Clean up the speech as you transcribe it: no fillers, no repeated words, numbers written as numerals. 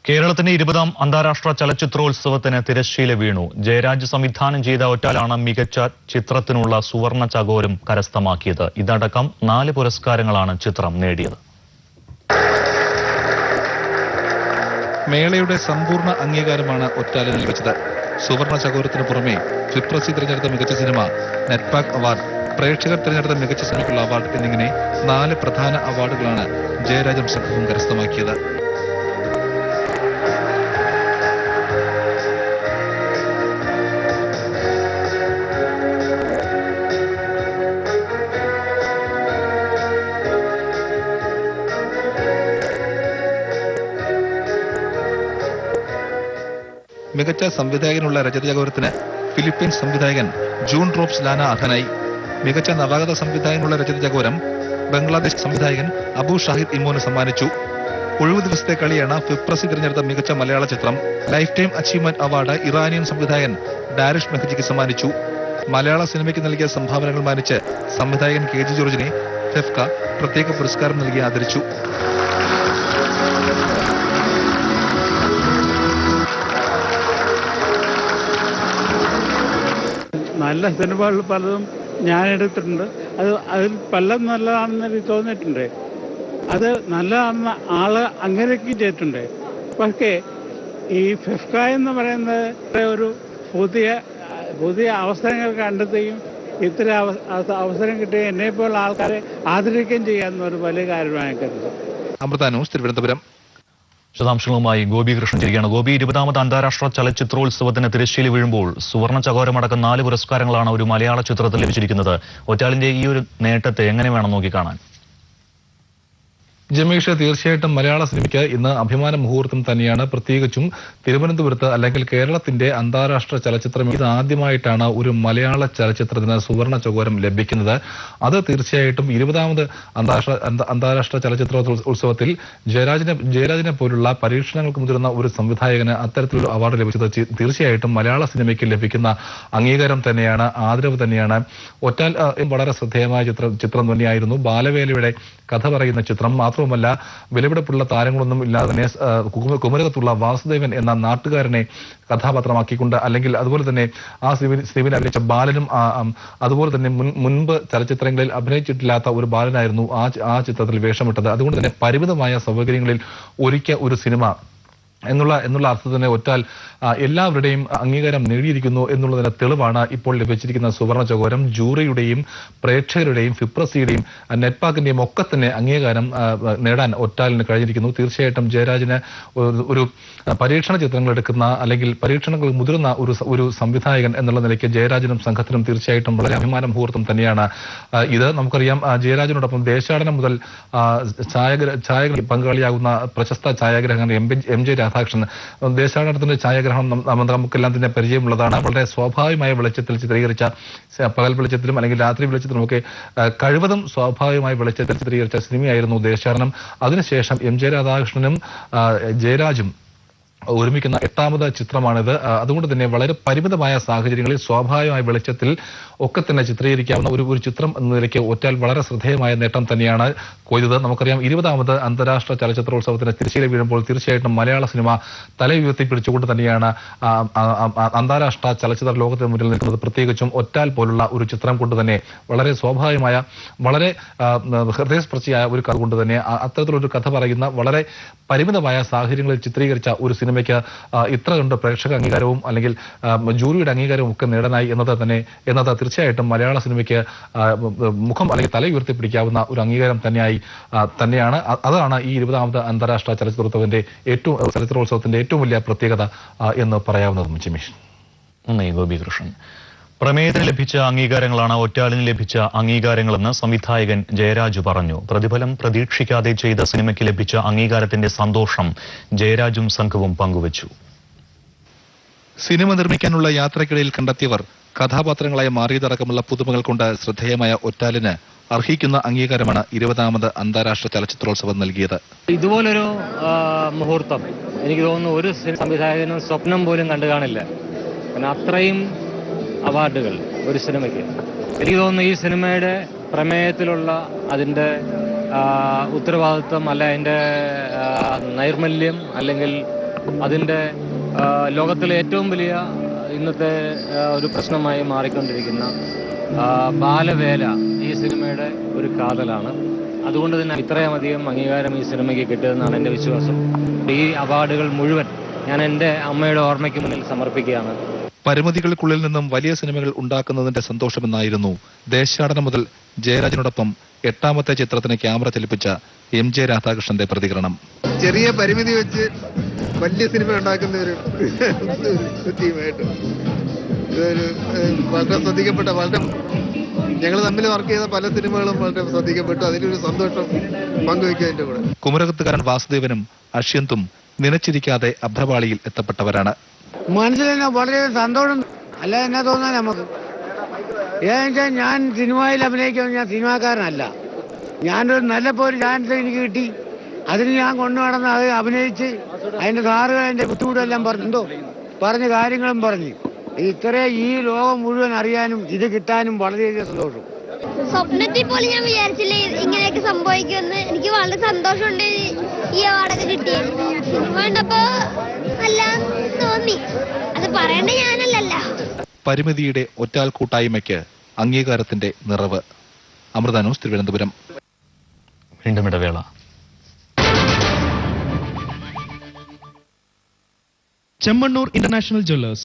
കേരളത്തിന്റെ 20ാം അന്താരാഷ്ട്ര ചലച്ചിത്രോത്സവത്തിന് തിരശ്ശീല വീണു. ജയരാജ് സംവിധാനം ചെയ്ത ഒറ്റാലാണ് മികച്ച ചിത്രത്തിനുള്ള സുവർണ ചകോരം കരസ്ഥമാക്കിയത്. ഇതടക്കം 4 പുരസ്കാരങ്ങളാണ് ചിത്രം നേടിയത്. മേളയുടെ സമ്പൂർണ്ണ അംഗീകാരമാണ് ഒറ്റാലിന് ലഭിച്ചത്. സുവർണ ചകോരത്തിന് പുറമെ ഫിപ്രസി തിരഞ്ഞെടുത്ത മികച്ച സിനിമ, നെറ്റ്പാക് അവാർഡ്, പ്രേക്ഷകർ തിരഞ്ഞെടുത്ത മികച്ച സിനിമയ്ക്കുള്ള അവാർഡ് എന്നിങ്ങനെ 4 പ്രധാന അവാർഡുകളാണ് ജയരാജും സംഘവും കരസ്ഥമാക്കിയത്. മികച്ച സംവിധായകനുള്ള രജത ചകോരത്തിന് ഫിലിപ്പീൻസ് സംവിധായകൻ ജൂൺ റോബ്സ് ലാന അർഹനായി. മികച്ച നവാഗത സംവിധായകനുള്ള രജത ചകോരം ബംഗ്ലാദേശ് സംവിധായകൻ അബു ഷാഹിദ് ഇമോന് സമ്മാനിച്ചു. ഒഴിവു ദിവസത്തെ കളിയാണ് ഫിപ്രസി തിരഞ്ഞെടുത്ത മികച്ച മലയാള ചിത്രം. Life time achievement award Iranian സംവിധായകൻ ഡാരിഷ് മെഹ്ജിക്ക് സമ്മാനിച്ചു. മലയാള സിനിമയ്ക്ക് നൽകിയ സംഭാവനകൾ മാനിച്ച് സംവിധായകൻ കെ ജി ജോർജിനെ ഫെഫ്ക പ്രത്യേക പുരസ്കാരം നൽകി ആദരിച്ചു. നല്ല സിനിമകൾ പലതും ഞാൻ എടുത്തിട്ടുണ്ട്. അതിൽ പലതും നല്ലതാണെന്ന് എനിക്ക് തോന്നിയിട്ടുണ്ട്. അത് നല്ലതാണെന്ന് ആള് അങ്ങനെയൊക്കെ ചെയ്തിട്ടുണ്ട്. പക്ഷേ ഈ ഫെഫ്ക എന്ന് പറയുന്നത് ഒരു പുതിയ അവസരങ്ങൾ കണ്ടെത്തുകയും ഇത്ര അവസരം കിട്ടുകയും എന്നെപ്പോലുള്ള ആൾക്കാരെ ആദരിക്കുകയും ചെയ്യാവുന്ന ഒരു വലിയ കാര്യമാണ് കരുതുന്നത്. അമൃത ന്യൂസ്, തിരുവനന്തപുരം. വിശദാംശങ്ങളുമായി ഗോപി കൃഷ്ണൻ ചേരുകയാണ്. ഗോപി, 20ാമത് അന്താരാഷ്ട്ര ചലച്ചിത്രോത്സവത്തിന് തിരശ്ശീല വീഴുമ്പോൾ സുവർണ ചകോരമടക്കം 4 പുരസ്കാരങ്ങളാണ് ഒരു മലയാള ചിത്രത്തിൽ ലഭിച്ചിരിക്കുന്നത്. ഒറ്റാലിന്റെ ഈ ഒരു നേട്ടത്തെ എങ്ങനെ വേണം നോക്കിക്കാണാൻ? ജമീഷ്, തീർച്ചയായിട്ടും മലയാള സിനിമയ്ക്ക് ഇന്ന് അഭിമാന മുഹൂർത്തം തന്നെയാണ്. പ്രത്യേകിച്ചും തിരുവനന്തപുരത്ത് അല്ലെങ്കിൽ കേരളത്തിന്റെ അന്താരാഷ്ട്ര ചലച്ചിത്രം ഇത് ആദ്യമായിട്ടാണ് ഒരു മലയാള ചലച്ചിത്രത്തിന് സുവർണ ചകോരം ലഭിക്കുന്നത്. അത് തീർച്ചയായിട്ടും 20ാമത് അന്താരാഷ്ട്ര ചലച്ചിത്ര ഉത്സവത്തിൽ ജയരാജിനെ പോലുള്ള പരീക്ഷണങ്ങൾക്ക് മുതിർന്ന ഒരു സംവിധായകന് അത്തരത്തിലൊരു അവാർഡ് ലഭിച്ചത് തീർച്ചയായിട്ടും മലയാള സിനിമയ്ക്ക് ലഭിക്കുന്ന അംഗീകാരം തന്നെയാണ്, ആദരവ് തന്നെയാണ്. ഒറ്റാൽ വളരെ ശ്രദ്ധേയമായ ചിത്രം തന്നെയായിരുന്നു. ബാലവേലയുടെ കഥ പറയുന്ന ചിത്രം. മാത്രവുമല്ല, വിലപിടിപ്പുള്ള താരങ്ങളൊന്നും ഇല്ലാതെ തന്നെ കുമരകത്തുള്ള വാസുദേവൻ എന്ന നാട്ടുകാരനെ കഥാപാത്രമാക്കിക്കൊണ്ട്, അല്ലെങ്കിൽ അതുപോലെ തന്നെ ആ സിനിമയിൽ അഭിനയിച്ച ബാലനും അതുപോലെ തന്നെ മുൻപ് ചലച്ചിത്രങ്ങളിൽ അഭിനയിച്ചിട്ടില്ലാത്ത ഒരു ബാലനായിരുന്നു ആ ചിത്രത്തിൽ വേഷമിട്ടത്. അതുകൊണ്ട് തന്നെ പരിമിതമായ സൗകര്യങ്ങളിൽ ഒരുക്കിയ ഒരു സിനിമ എന്നുള്ള അർത്ഥത്തിൽ തന്നെ ഒറ്റാൽ എല്ലാവരുടെയും അംഗീകാരം നേടിയിരിക്കുന്നു എന്നുള്ളതിന്റെ തെളിവാണ് ഇപ്പോൾ ലഭിച്ചിരിക്കുന്ന സുവർണ ചകോരം. ജൂറിയുടെയും പ്രേക്ഷകരുടെയും ഫിപ്രസിയുടെയും നെറ്റ്പാക്കിന്റെയും ഒക്കെ തന്നെ അംഗീകാരം നേടാൻ ഒറ്റാലിന് കഴിഞ്ഞിരിക്കുന്നു. തീർച്ചയായിട്ടും ജയരാജിന് ഒരു പരീക്ഷണ ചിത്രങ്ങൾ എടുക്കുന്ന അല്ലെങ്കിൽ പരീക്ഷണങ്ങൾ മുതിർന്ന ഒരു സംവിധായകൻ എന്നുള്ള നിലയ്ക്ക് ജയരാജനും സംഘത്തിനും തീർച്ചയായിട്ടും വളരെ അഭിമാന മുഹൂർത്തം തന്നെയാണ് ഇത്. നമുക്കറിയാം, ജയരാജനോടൊപ്പം ദേശാടനം മുതൽ ഛായാഗ്രഹ പങ്കാളിയാകുന്ന പ്രശസ്ത ഛായാഗ്രഹകൻ എം ജെ രാധാകൃഷ്ണൻ ദേശാടനത്തിന്റെ ഛായാഗ്രഹണം നമുക്കെല്ലാം തന്നെ പരിചയമുള്ളതാണ്. വളരെ സ്വാഭാവികമായ വെളിച്ചത്തിൽ ചിത്രീകരിച്ച, പകൽ വെളിച്ചത്തിലും അല്ലെങ്കിൽ രാത്രി വെളിച്ചത്തിലും ഒക്കെ കഴിവതും സ്വാഭാവികമായ വെളിച്ചത്തിൽ ചിത്രീകരിച്ച സിനിമയായിരുന്നു ദേശാടനം. അതിനുശേഷം എം ജെ രാധാകൃഷ്ണനും ജയരാജും ഒരുമിക്കുന്ന 8ാമത് ചിത്രമാണിത്. അതുകൊണ്ട് തന്നെ വളരെ പരിമിതമായ സാഹചര്യങ്ങളിൽ സ്വാഭാവികമായ വെളിച്ചത്തിൽ ഒക്കെ തന്നെ ചിത്രീകരിക്കാവുന്ന ഒരു ചിത്രം എന്ന നിലയ്ക്ക് ഒറ്റാൽ വളരെ ശ്രദ്ധേയമായ നേട്ടം തന്നെയാണ് കൊയ്തത്. നമുക്കറിയാം, 20ാമത് അന്താരാഷ്ട്ര ചലച്ചിത്രോത്സവത്തിന് തിരശ്ശീല വീഴുമ്പോൾ തീർച്ചയായിട്ടും മലയാള സിനിമ തല ഉയർത്തി പിടിച്ചുകൊണ്ട് തന്നെയാണ് അന്താരാഷ്ട്ര ചലച്ചിത്ര ലോകത്തിന് മുന്നിൽ നിൽക്കുന്നത്. പ്രത്യേകിച്ചും ഒറ്റാൽ പോലുള്ള ഒരു ചിത്രം കൊണ്ട് തന്നെ വളരെ സ്വാഭാവികമായ, വളരെ ഹൃദയസ്പർശിയായ ഒരു കഥ കൊണ്ട് തന്നെ അത്തരത്തിലൊരു കഥ പറയുന്ന വളരെ പരിമിതമായ സാഹചര്യങ്ങളിൽ ചിത്രീകരിച്ച ഒരു സിനിമയ്ക്ക് ഇത്ര കണ്ട് പ്രേക്ഷക അംഗീകാരവും അല്ലെങ്കിൽ ജൂറിയുടെ അംഗീകാരവും ഒക്കെ നേടാനായി എന്നത് തീർച്ചയായിട്ടും മലയാള സിനിമയ്ക്ക് മുഖം അല്ലെങ്കിൽ തല ഉയർത്തിപ്പിടിക്കാവുന്ന ഒരു അംഗീകാരം തന്നെയാണ്. അതാണ് ഈ 20ാമത് അന്താരാഷ്ട്ര ചലച്ചിത്രോത്സവത്തിന്റെ ഏറ്റവും വലിയ പ്രത്യേകത എന്ന് പറയാവുന്നതും. ജിമീഷ്, നന്ദി. ഗോപി കൃഷ്ണൻ. പ്രമേയത്തിന് ലഭിച്ച അംഗീകാരങ്ങളാണ് ഒറ്റാലിന് ലഭിച്ച അംഗീകാരങ്ങളെന്ന് സംവിധായകൻ ജയരാജ് പറഞ്ഞു. പ്രതിഫലം പ്രതീക്ഷിക്കാതെ ചെയ്ത സിനിമയ്ക്ക് ലഭിച്ച അംഗീകാരത്തിന്റെ സന്തോഷം ജയരാജും സംഘവും പങ്കുവച്ചു. സിനിമ നിർമ്മിക്കാനുള്ള യാത്രക്കിടയിൽ കണ്ടെത്തിയവർ കഥാപാത്രങ്ങളായി മാറിയതടക്കമുള്ള പുതുമകൾ കൊണ്ട് ശ്രദ്ധേയമായ ഒറ്റാലിന് അർഹിക്കുന്ന അംഗീകാരമാണ് 20ാമത് അന്താരാഷ്ട്ര ചലച്ചിത്രോത്സവം നൽകിയത്. ഇതുപോലൊരു മുഹൂർത്തം എനിക്ക് തോന്നുന്നു ഒരു സംവിധായകനും സ്വപ്നം പോലും കണ്ടു കാണില്ല. കാരണം അത്രയും അവാർഡുകൾ ഒരു സിനിമയ്ക്ക്. എനിക്ക് തോന്നുന്നു ഈ സിനിമയുടെ പ്രമേയത്തിലുള്ള അതിൻ്റെ ഉത്തരവാദിത്വം, അല്ല അതിൻ്റെ നൈർമല്യം, അല്ലെങ്കിൽ അതിൻ്റെ ലോകത്തിലെ ഏറ്റവും വലിയ ഇന്നത്തെ ഒരു പ്രശ്നമായി മാറിക്കൊണ്ടിരിക്കുന്ന ബാലവേല ഈ സിനിമയുടെ ഒരു കാതലാണ്. അതുകൊണ്ട് തന്നെ ഇത്രയധികം അംഗീകാരം ഈ സിനിമയ്ക്ക് കിട്ടിയതെന്നാണ് എൻ്റെ വിശ്വാസം. ഈ അവാർഡുകൾ മുഴുവൻ ഞാൻ എൻ്റെ അമ്മയുടെ ഓർമ്മയ്ക്ക് മുന്നിൽ സമർപ്പിക്കുകയാണ്. പരിമിതികൾക്കുള്ളിൽ നിന്നും വലിയ സിനിമകൾ ഉണ്ടാക്കുന്നതിന്റെ സന്തോഷമെന്നായിരുന്നു ദേശാടനം മുതൽ ജയരാജനോടൊപ്പം 8ാമത്തെ ചിത്രത്തിന് ക്യാമറ ചലിപ്പിച്ച MJ രാധാകൃഷ്ണന്റെ പ്രതികരണം. ചെറിയ പരിമിതി വെച്ച് വലിയ സിനിമ ഉണ്ടാക്കുന്ന ഒരു ടീമായിട്ട് ഇതൊരു വളരെ ശ്രദ്ധിക്കപ്പെട്ട, വളരെ ഞങ്ങൾ തമ്മിൽ വർക്ക് ചെയ്ത പല സിനിമകളും വളരെ ശ്രദ്ധിക്കപ്പെട്ടു. അതിലൊരു സന്തോഷം പങ്കുവയ്ക്കുന്നതിന്റെ കൂടെ കുമരകത്തുകാരൻ വാസുദേവനും അഷ്യന്തും നനച്ചിരിക്കാതെ അഭ്രപാളിയിൽ എത്തപ്പെട്ടവരാണ്. മനസ്സിൽ തന്നെ വളരെ സന്തോഷം. അല്ല എന്നാ തോന്നാൻ നമുക്ക്. ഏതെന്നുവെച്ചാൽ ഞാൻ സിനിമയിൽ അഭിനയിക്കാൻ ഞാൻ സിനിമാക്കാരനല്ല. ഞാനൊരു നല്ല ഒരു ചാൻസ് എനിക്ക് കിട്ടി. അതിന് ഞാൻ കൊണ്ടു നടന്ന് അത് അഭിനയിച്ച് അതിന്റെ സാറുകൾ അതിന്റെ ബുദ്ധിമുട്ടെല്ലാം പറഞ്ഞ കാര്യങ്ങളും പറഞ്ഞ് ഈ ലോകം മുഴുവൻ അറിയാനും ഇത് കിട്ടാനും വളരെയധികം സന്തോഷം. സ്വപ്നത്തിൽ പോലും ഞാൻ വിചാരിച്ചില്ല ഇങ്ങനെയൊക്കെ സംഭവിക്കുമെന്ന്. എനിക്ക് വളരെ സന്തോഷമുണ്ട് ഈ അവാർഡൊക്കെ കിട്ടിയത്. സിനിമ കണ്ടപ്പോ നല്ല തോന്നി. അത് പറയേണ്ട ഞാനല്ലല്ലോ. പരിമിതിയുടെ ഒറ്റാൾ കൂട്ടായ്മയ്ക്ക് അംഗീകാരത്തിന്റെ നിറവ്. അമൃത ന്യൂസ്, തിരുവനന്തപുരം. വീണ്ടും ഇടവേള. Chemmanur international Jewellers